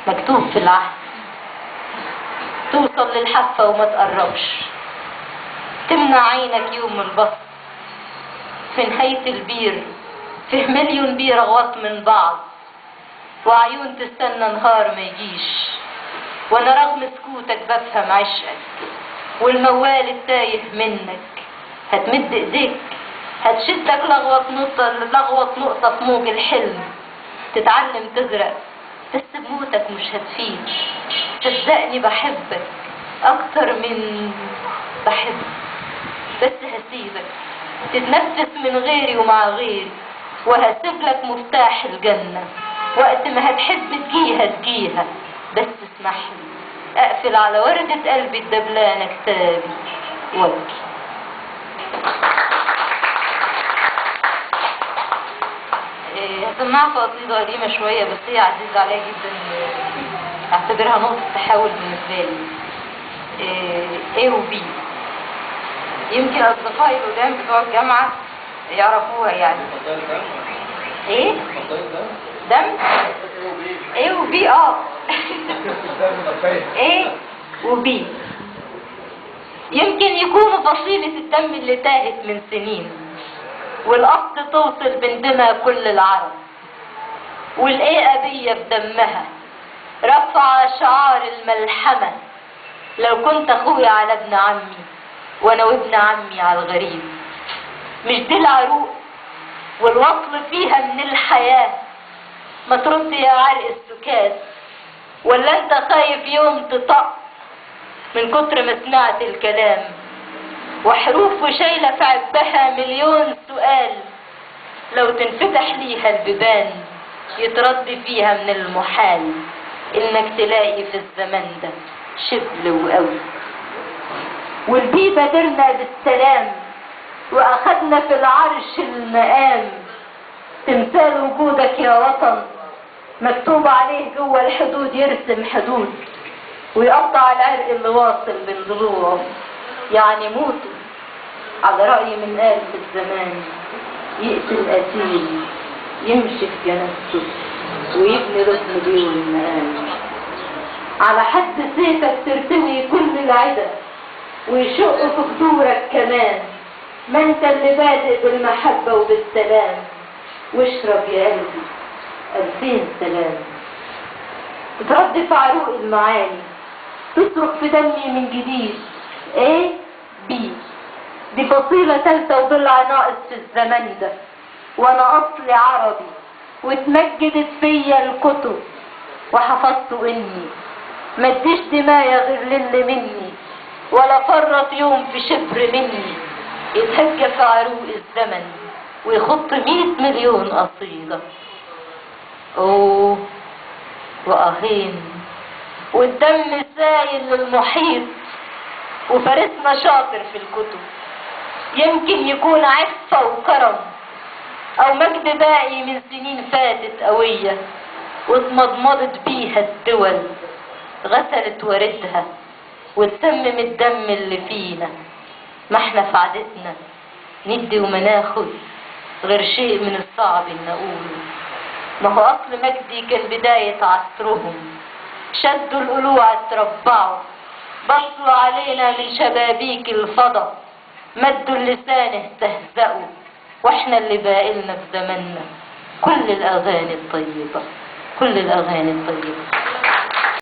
مكتوب في العهد. توصل للحافة وما تقربش، تمنع عينك يوم البصر. في نهاية البير فيه مليون بير غوط من بعض، وعيون تستنى نهار ما يجيش. وانا رغم سكوتك بفهم عشقك، والموال التايه منك. هتمد ايديك هتشدك لغوط نقطة في موج الحلم، تتعلم تغرق بس بموتك مش هتفيد. صدقني بحبك اكتر من بحبك، بس هسيبك تتنفس من غيري ومع غيري، وهسيب لك مفتاح الجنة. وقت ما هتحب تجيها بس اسمحلي اقفل على وردة قلبي الدبلانة كتابي وابكي. هسمعكم قصيدة قديمة شوية بس هي عزيزة عليا جدا، اعتبرها نقطة تحول بالنسبة لي. A و B يمكن اصدقائي القدام بتوع الجامعة يعرفوها يعني. ايه؟ دم؟ A و B A و B يمكن يكونوا فصيلة الدم اللي تاهت من سنين، والأصل توصل بندمها كل العرب. والإيه أبية بدمها رفع شعار الملحمة. لو كنت أخويا على ابن عمي وأنا وابن عمي على الغريب. مش دي العروق والوصل فيها من الحياة؟ ما ترد يا عرق السكات، ولا انت خايف يوم تطق من كتر ما سمعت الكلام؟ وحروف وشايلة في عبها مليون سؤال، لو تنفتح ليها البيبان يترد فيها من المحال انك تلاقي في الزمن ده شبل وقوي. والبي بادرنا بالسلام واخدنا في العرش المقام. تمثال وجودك يا وطن مكتوب عليه جوه الحدود، يرسم حدود ويقطع العرق اللي واصل بين ضلوعه. يعني موته على رأي من قال في الزمان، يقتل قتيل يمشي في جنازته ويبني ركن بيه المقام. على حد سيفك ترتوي كل العدا ويشق في خدورك كمان. ما انت اللي بادئ بالمحبة وبالسلام، واشرب يا قلبي 2000 سلام. ترد في عروق المعاني، تصرخ في دمي من جديد. A B دي فصيلة ثالثة وضلع ناقص في الزمن ده، وانا اصلي عربي واتمجدت فيا الكتب وحفظت اني مديش دمايا غير للي مني، ولا فرط يوم في شبر مني. يتهجى في عروق الزمن ويخط 100 مليون قصيدة. اوه واهين والدم سايل للمحيط، وفارسنا شاطر في الكتب. يمكن يكون عفة وكرم او مجد باقي من سنين فاتت قوية، واتمضمضت بيها الدول، غسلت وردها وتسمم الدم اللي فينا. ما احنا في عادتنا ندي وما ناخد غير شيء من الصعب ان اقوله. ما هو اصل مجدي كان بداية عصرهم، شدوا القلوع اتربعوا، بصوا علينا من شبابيك الفضا، مدوا اللسان استهزأوا، واحنا اللي باقلنا في زماننا كل الاغاني الطيبة، كل الاغاني الطيبة.